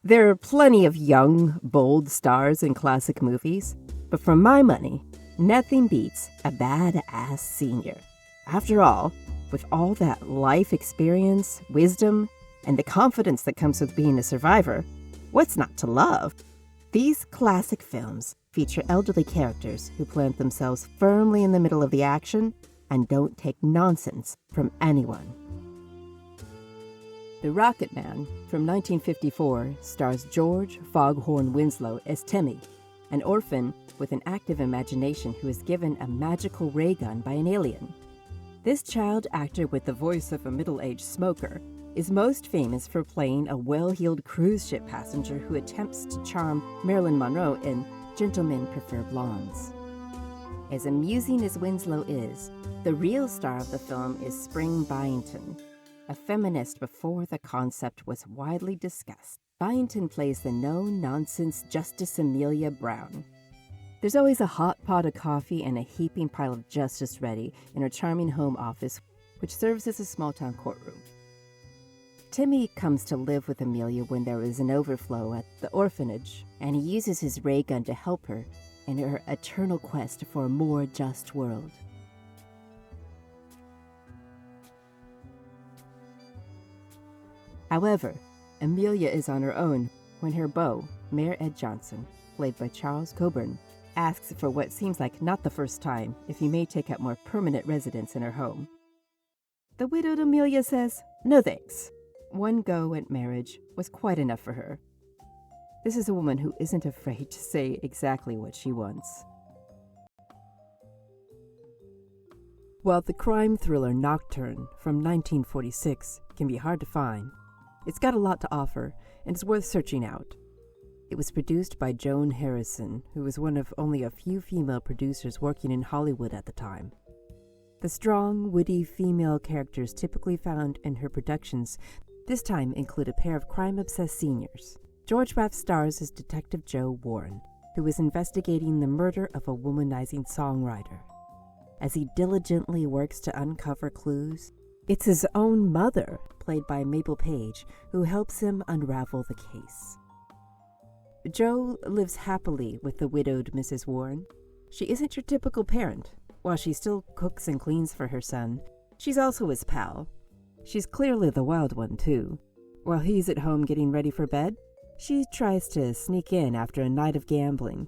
There are plenty of young, bold stars in classic movies, but for my money, nothing beats a badass senior. After all, with all that life experience, wisdom, and the confidence that comes with being a survivor, what's not to love? These classic films feature elderly characters who plant themselves firmly in the middle of the action and don't take nonsense from anyone. The Rocket Man from 1954 stars George Foghorn Winslow as Timmy, an orphan with an active imagination who is given a magical ray gun by an alien. This child actor with the voice of a middle-aged smoker is most famous for playing a well-heeled cruise ship passenger who attempts to charm Marilyn Monroe in Gentlemen Prefer Blondes. As amusing as Winslow is, the real star of the film is Spring Byington, a feminist before the concept was widely discussed. Byington plays the no-nonsense Justice Amelia Brown. There's always a hot pot of coffee and a heaping pile of justice ready in her charming home office, which serves as a small-town courtroom. Timmy comes to live with Amelia when there is an overflow at the orphanage, and he uses his ray gun to help her in her eternal quest for a more just world. However, Amelia is on her own when her beau, Mayor Ed Johnson, played by Charles Coburn, asks for what seems like not the first time if he may take up more permanent residence in her home. The widowed Amelia says, "No thanks." One go at marriage was quite enough for her. This is a woman who isn't afraid to say exactly what she wants. While the crime thriller Nocturne from 1946 can be hard to find, it's got a lot to offer and is worth searching out. It was produced by Joan Harrison, who was one of only a few female producers working in Hollywood at the time. The strong, witty female characters typically found in her productions this time include a pair of crime-obsessed seniors. George Raft stars as Detective Joe Warren, who is investigating the murder of a womanizing songwriter. As he diligently works to uncover clues, it's his own mother, played by Mabel Page, who helps him unravel the case. Joe lives happily with the widowed Mrs. Warren. She isn't your typical parent. While she still cooks and cleans for her son, she's also his pal. She's clearly the wild one, too. While he's at home getting ready for bed, she tries to sneak in after a night of gambling.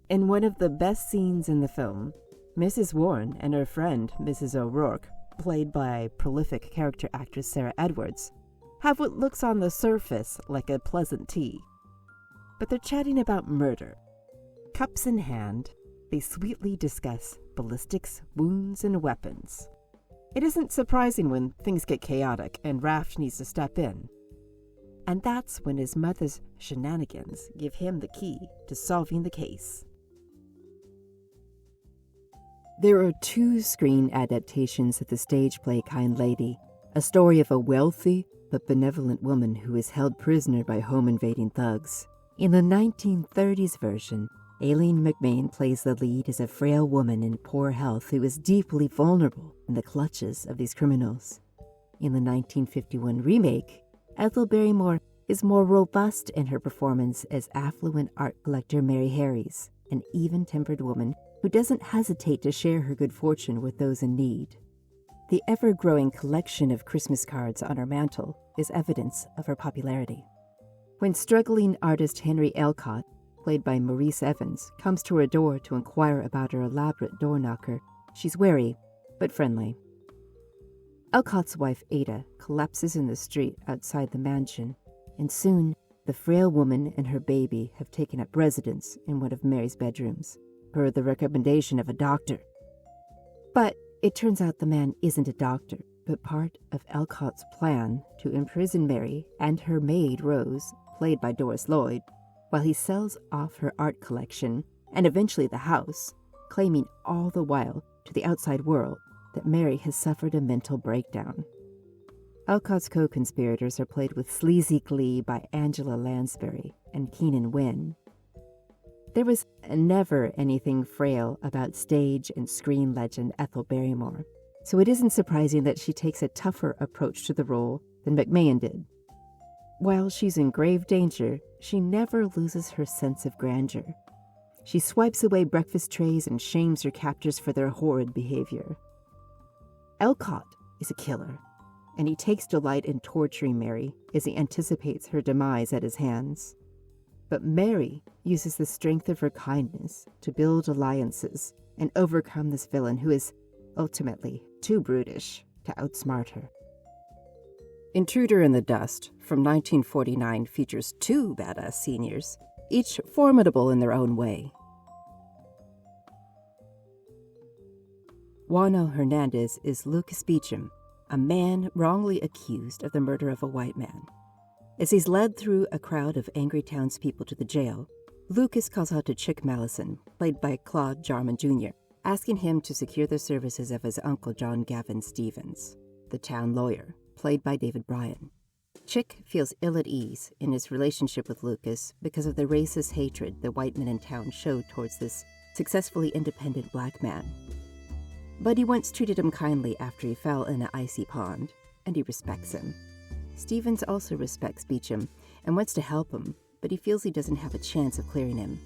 In one of the best scenes in the film, Mrs. Warren and her friend, Mrs. O'Rourke, played by prolific character actress Sarah Edwards, have what looks on the surface like a pleasant tea. But they're chatting about murder. Cups in hand, they sweetly discuss ballistics, wounds, and weapons. It isn't surprising when things get chaotic and Raft needs to step in. And that's when his mother's shenanigans give him the key to solving the case. There are 2 screen adaptations of the stage play Kind Lady, a story of a wealthy but benevolent woman who is held prisoner by home-invading thugs. In the 1930s version, Aileen McMahon plays the lead as a frail woman in poor health who is deeply vulnerable in the clutches of these criminals. In the 1951 remake, Ethel Barrymore is more robust in her performance as affluent art collector Mary Harries, an even-tempered woman who doesn't hesitate to share her good fortune with those in need. The ever-growing collection of Christmas cards on her mantel is evidence of her popularity. When struggling artist Henry Elcott, played by Maurice Evans, comes to her door to inquire about her elaborate door knocker, she's wary, but friendly. Elcott's wife Ada collapses in the street outside the mansion, and soon the frail woman and her baby have taken up residence in one of Mary's bedrooms, per the recommendation of a doctor. But it turns out the man isn't a doctor, but part of Elcott's plan to imprison Mary and her maid Rose, played by Doris Lloyd, while he sells off her art collection and eventually the house, claiming all the while to the outside world that Mary has suffered a mental breakdown. Elcott's co-conspirators are played with sleazy glee by Angela Lansbury and Keenan Wynn. There was never anything frail about stage and screen legend Ethel Barrymore, so it isn't surprising that she takes a tougher approach to the role than McMahon did. While she's in grave danger, she never loses her sense of grandeur. She swipes away breakfast trays and shames her captors for their horrid behavior. Elcott is a killer, and he takes delight in torturing Mary as he anticipates her demise at his hands. But Mary uses the strength of her kindness to build alliances and overcome this villain who is ultimately too brutish to outsmart her. Intruder in the Dust from 1949 features two badass seniors, each formidable in their own way. Juano Hernandez is Lucas Beecham, a man wrongly accused of the murder of a white man. As he's led through a crowd of angry townspeople to the jail, Lucas calls out to Chick Mallison, played by Claude Jarman Jr., asking him to secure the services of his uncle John Gavin Stevens, the town lawyer, played by David Bryan. Chick feels ill at ease in his relationship with Lucas because of the racist hatred the white men in town showed towards this successfully independent black man. But he once treated him kindly after he fell in an icy pond, and he respects him. Stevens also respects Beecham and wants to help him, but he feels he doesn't have a chance of clearing him.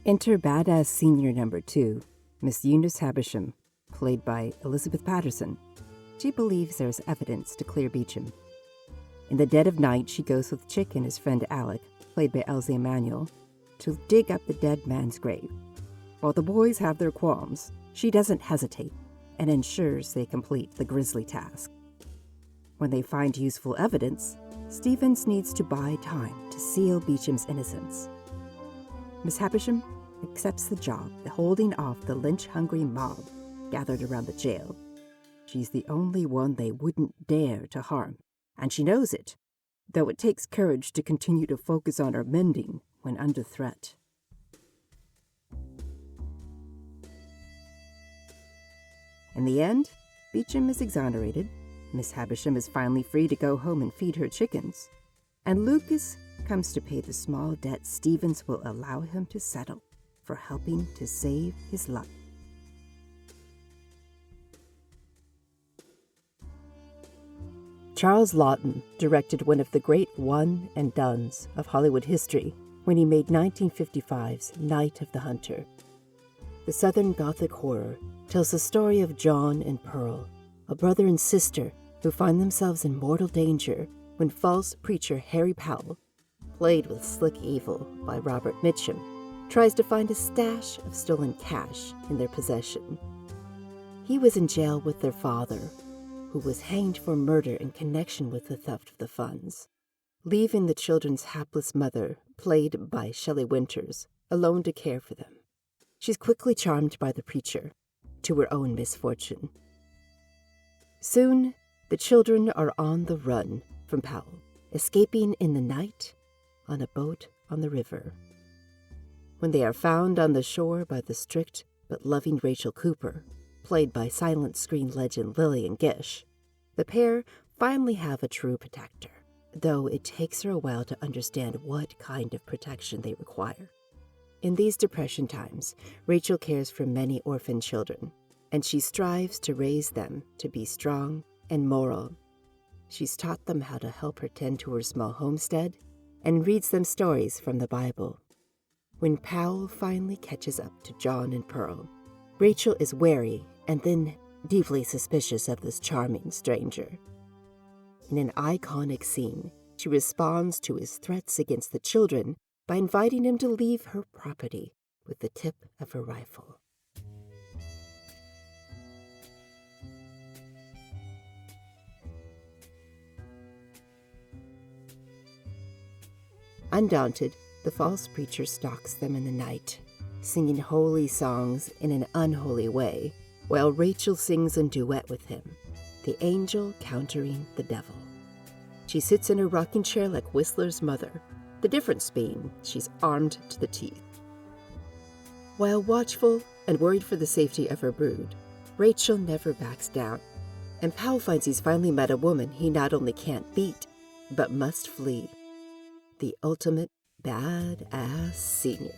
Enter badass senior number 2, Miss Eunice Havisham, played by Elizabeth Patterson. She believes there's evidence to clear Beecham. In the dead of night, she goes with Chick and his friend Alec, played by Elsie Emanuel, to dig up the dead man's grave. While the boys have their qualms, she doesn't hesitate and ensures they complete the grisly task. When they find useful evidence, Stevens needs to buy time to seal Beecham's innocence. Miss Havisham accepts the job of holding off the lynch-hungry mob gathered around the jail. She's the only one they wouldn't dare to harm, and she knows it, though it takes courage to continue to focus on her mending when under threat. In the end, Beecham is exonerated, Miss Havisham is finally free to go home and feed her chickens, and Lucas comes to pay the small debt Stevens will allow him to settle for helping to save his life. Charles Laughton directed one of the great one and dones of Hollywood history when he made 1955's Night of the Hunter. The Southern Gothic horror tells the story of John and Pearl, a brother and sister who find themselves in mortal danger when false preacher Harry Powell, played with slick evil by Robert Mitchum, tries to find a stash of stolen cash in their possession. He was in jail with their father, who was hanged for murder in connection with the theft of the funds, leaving the children's hapless mother, played by Shelley Winters, alone to care for them. She's quickly charmed by the preacher, to her own misfortune. Soon, the children are on the run from Powell, escaping in the night on a boat on the river. When they are found on the shore by the strict but loving Rachel Cooper, played by silent screen legend Lillian Gish, the pair finally have a true protector, though it takes her a while to understand what kind of protection they require. In these Depression times, Rachel cares for many orphan children, and she strives to raise them to be strong and moral. She's taught them how to help her tend to her small homestead and reads them stories from the Bible. When Powell finally catches up to John and Pearl, Rachel is wary and then deeply suspicious of this charming stranger. In an iconic scene, she responds to his threats against the children by inviting him to leave her property with the tip of her rifle. Undaunted, the false preacher stalks them in the night, singing holy songs in an unholy way, while Rachel sings in duet with him, the angel countering the devil. She sits in a rocking chair like Whistler's mother, the difference being she's armed to the teeth. While watchful and worried for the safety of her brood, Rachel never backs down, and Powell finds he's finally met a woman he not only can't beat, but must flee. The ultimate badass senior.